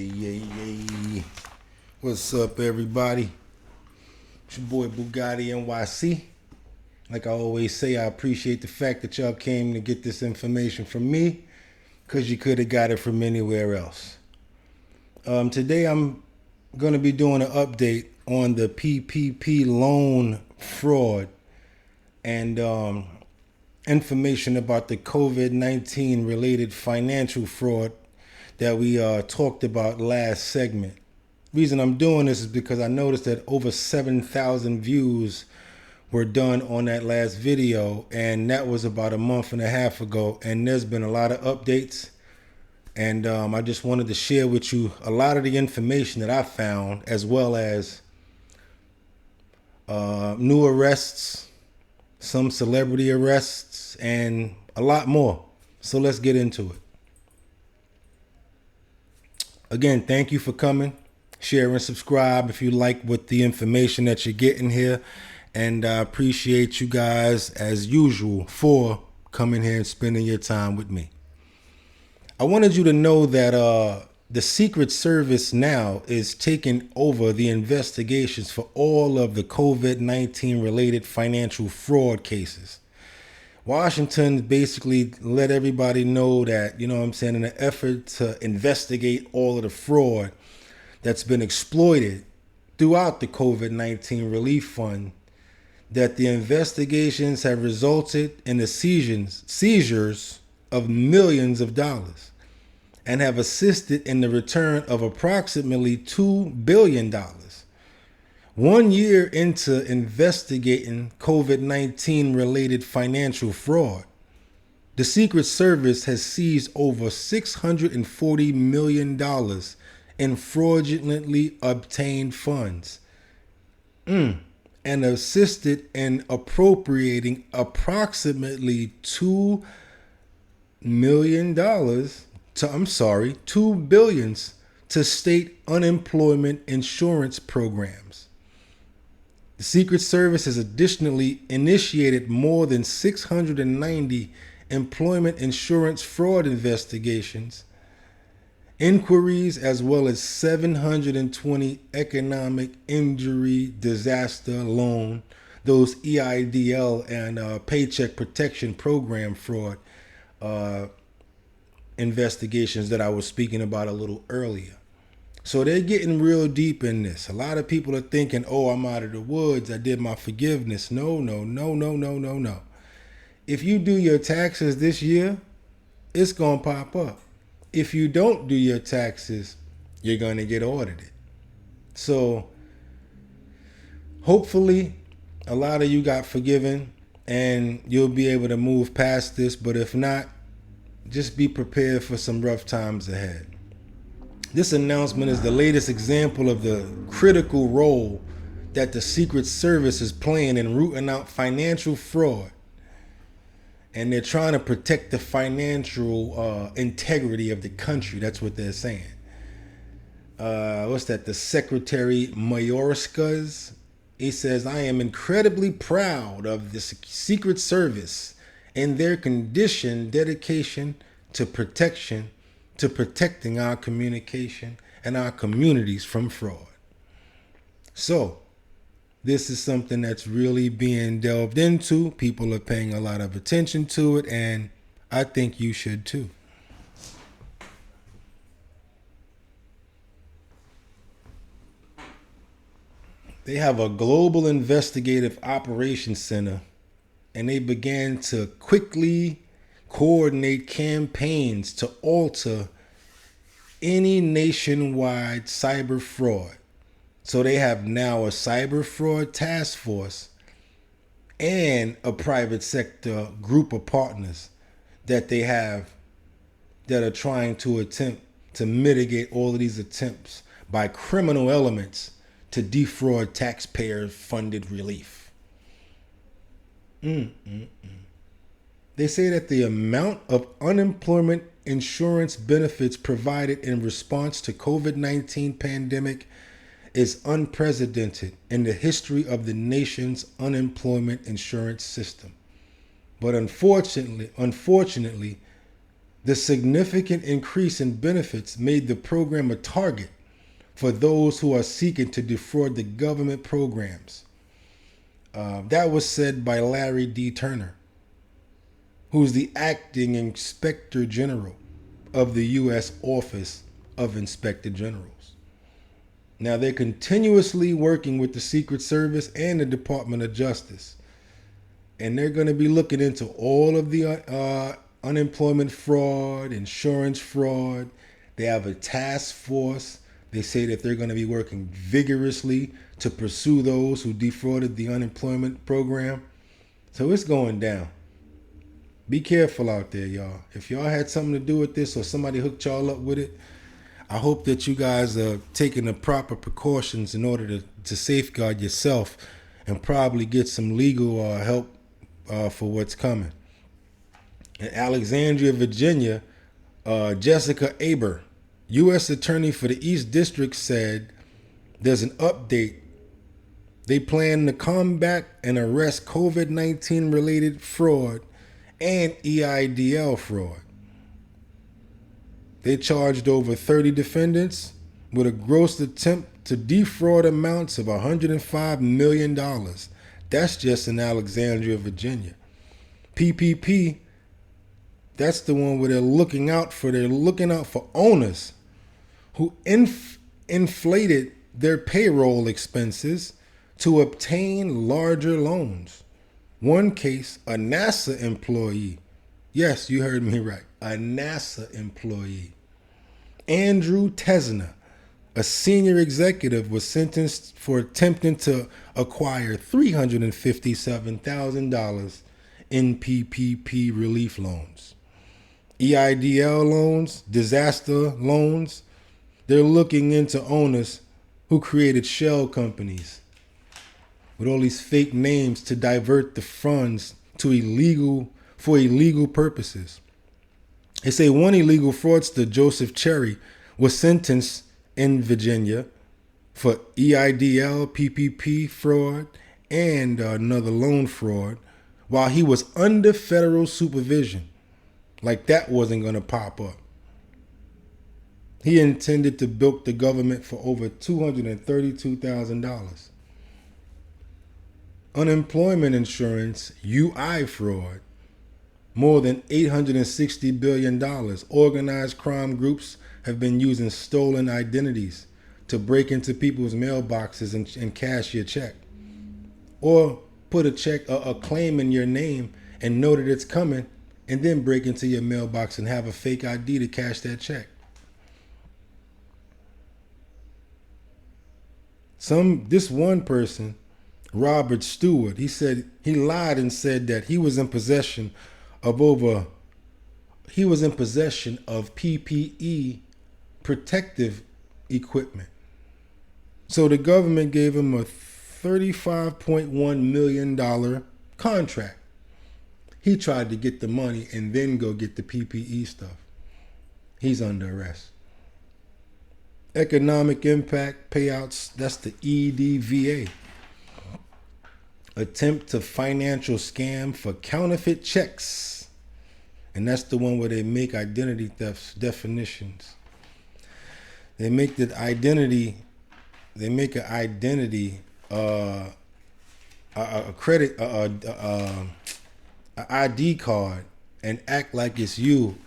Yeah. What's up, everybody? It's your boy BOOGOTTINYC. Like I always say, I appreciate the fact that y'all came to get this information from me, because you could have got it from anywhere else. Today I'm going to be doing an update on the PPP loan fraud and information about the COVID-19 related financial fraud that we talked about last segment. Reason I'm doing this is because I noticed that over 7,000 views were done on that last video, and that was about a month and a half ago, and there's been a lot of updates, and I just wanted to share with you a lot of the information that I found, as well as new arrests, some celebrity arrests, and a lot more. So let's get into it. Again, thank you for coming. Share and subscribe if you like what the information that you're getting here. And I appreciate you guys, as usual, for coming here and spending your time with me. I wanted you to know that the Secret Service now is taking over the investigations for all of the COVID-19 related financial fraud cases. Washington basically let everybody know that, in an effort to investigate all of the fraud that's been exploited throughout the COVID-19 relief fund, that the investigations have resulted in the seizures of millions of dollars and have assisted in the return of approximately $2 billion. 1 year into investigating COVID-19 related financial fraud, the Secret Service has seized over $640 million in fraudulently obtained funds and assisted in appropriating approximately $2 billion to state unemployment insurance programs. The Secret Service has additionally initiated more than 690 employment insurance fraud investigations, inquiries, as well as 720 economic injury disaster loan, those Eidl and Paycheck Protection Program fraud investigations that I was speaking about a little earlier. So they're getting real deep in this. A lot of people are thinking, oh, I'm out of the woods, I did my forgiveness. No. If you do your taxes this year, it's going to pop up. If you don't do your taxes, you're going to get audited. So hopefully a lot of you got forgiven and you'll be able to move past this. But if not, just be prepared for some rough times ahead. This announcement is the latest example of the critical role that the Secret Service is playing in rooting out financial fraud. And they're trying to protect the financial integrity of the country. That's what they're saying. The Secretary Mayorkas, he says, I am incredibly proud of the Secret Service and their conditioned dedication to protecting our communication and our communities from fraud. So this is something that's really being delved into. People are paying a lot of attention to it, and I think you should too. They have a global investigative operations center, and they began to quickly coordinate campaigns to alter any nationwide cyber fraud. So they have now a cyber fraud task force and a private sector group of partners that they have that are trying to attempt to mitigate all of these attempts by criminal elements to defraud taxpayer-funded relief. They say that the amount of unemployment insurance benefits provided in response to COVID-19 pandemic is unprecedented in the history of the nation's unemployment insurance system. But unfortunately, The significant increase in benefits made the program a target for those who are seeking to defraud the government programs. That was said by Larry D. Turner, who's the acting Inspector General of the U.S. Office of Inspector Generals. Now, they're continuously working with the Secret Service and the Department of Justice, and they're going to be looking into all of the unemployment fraud, insurance fraud. They have a task force. They say that they're going to be working vigorously to pursue those who defrauded the unemployment program. So it's going down. Be careful out there, y'all. If y'all had something to do with this or somebody hooked y'all up with it, I hope that you guys are taking the proper precautions in order to safeguard yourself and probably get some legal help for what's coming. In Alexandria, Virginia, Jessica Aber, U.S. Attorney for the East District, said there's an update. They plan to combat and arrest COVID-19 related fraud and Eidl fraud. They charged over 30 defendants with a gross attempt to defraud amounts of $105 million. That's just in Alexandria, Virginia. P.P.P, that's the one where they're looking out for owners who inflated their payroll expenses to obtain larger loans. One case, a NASA employee. Yes, you heard me right. A NASA employee. Andrew Tesner, a senior executive, was sentenced for attempting to acquire $357,000 in PPP relief loans. Eidl loans, disaster loans, they're looking into owners who created shell companies with all these fake names to divert the funds to illegal purposes. They say one illegal fraudster, Joseph Cherry, was sentenced in Virginia for Eidl, PPP fraud, and another loan fraud while he was under federal supervision. Like that wasn't going to pop up. He intended to bilk the government for over $232,000. Unemployment insurance, UI fraud, more than $860 billion. Organized crime groups have been using stolen identities to break into people's mailboxes and cash your check. Or put a claim in your name and know that it's coming, and then break into your mailbox and have a fake ID to cash that check. This one person, Robert Stewart, he lied and said that he was in possession of PPE protective equipment. So the government gave him a $35.1 million contract. He tried to get the money and then go get the PPE stuff. He's under arrest. Economic impact payouts, that's the EDVA. Attempt to financial scam for counterfeit checks. And that's the one where they make identity theft definitions. They make an identity, a credit, an ID card, and act like it's you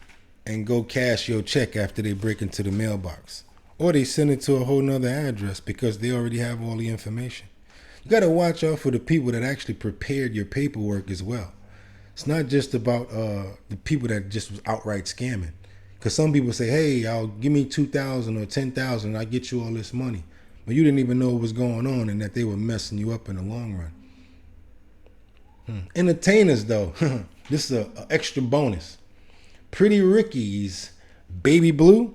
and go cash your check after they break into the mailbox. Or they send it to a whole nother address because they already have all the information. You got to watch out for the people that actually prepared your paperwork as well. It's not just about the people that just was outright scamming. Because some people say, hey, give me $2,000 or $10,000 and I'll get you all this money. But you didn't even know what was going on and that they were messing you up in the long run. Entertainers, though, this is an extra bonus. Pretty Ricky's Baby Blue.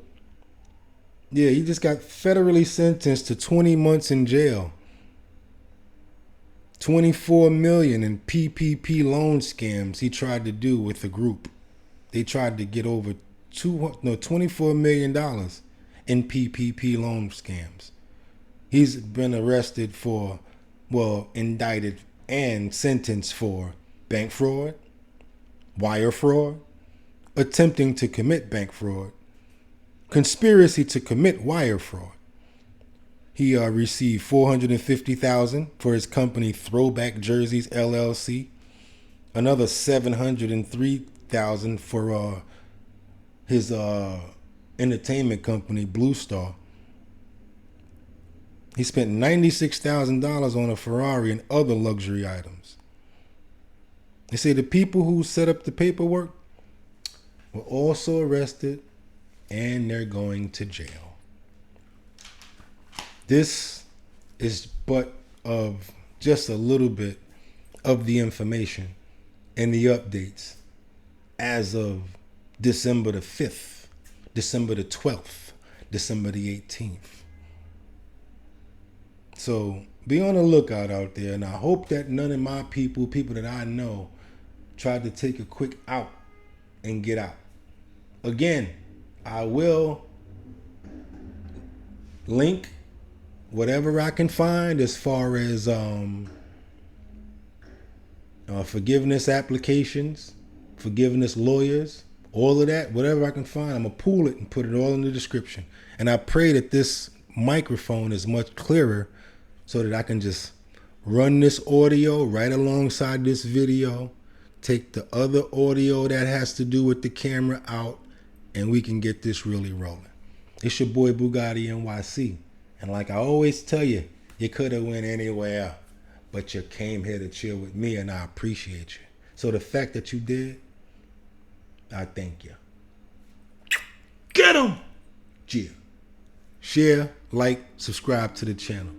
Yeah, he just got federally sentenced to 20 months in jail. $24 million in PPP loan scams he tried to do with the group. They tried to get over $24 million in PPP loan scams. He's been arrested indicted and sentenced for bank fraud, wire fraud, attempting to commit bank fraud, conspiracy to commit wire fraud. He received $450,000 for his company Throwback Jerseys LLC, another $703,000 for his entertainment company Blue Star. He spent $96,000 on a Ferrari and other luxury items. They say the people who set up the paperwork were also arrested and they're going to jail. This is but of just a little bit of the information and the updates as of December the 5th, December the 12th, December the 18th. So be on the lookout out there, and I hope that none of my people that I know, tried to take a quick out and get out. Again, I will link whatever I can find as far as forgiveness applications, forgiveness lawyers, all of that, whatever I can find, I'm going to pool it and put it all in the description. And I pray that this microphone is much clearer so that I can just run this audio right alongside this video, take the other audio that has to do with the camera out, and we can get this really rolling. It's your boy BOOGOTTINYC. And like I always tell you, you could have went anywhere, but you came here to chill with me, and I appreciate you. So the fact that you did, I thank you. Get 'em! Yeah. Share, like, subscribe to the channel.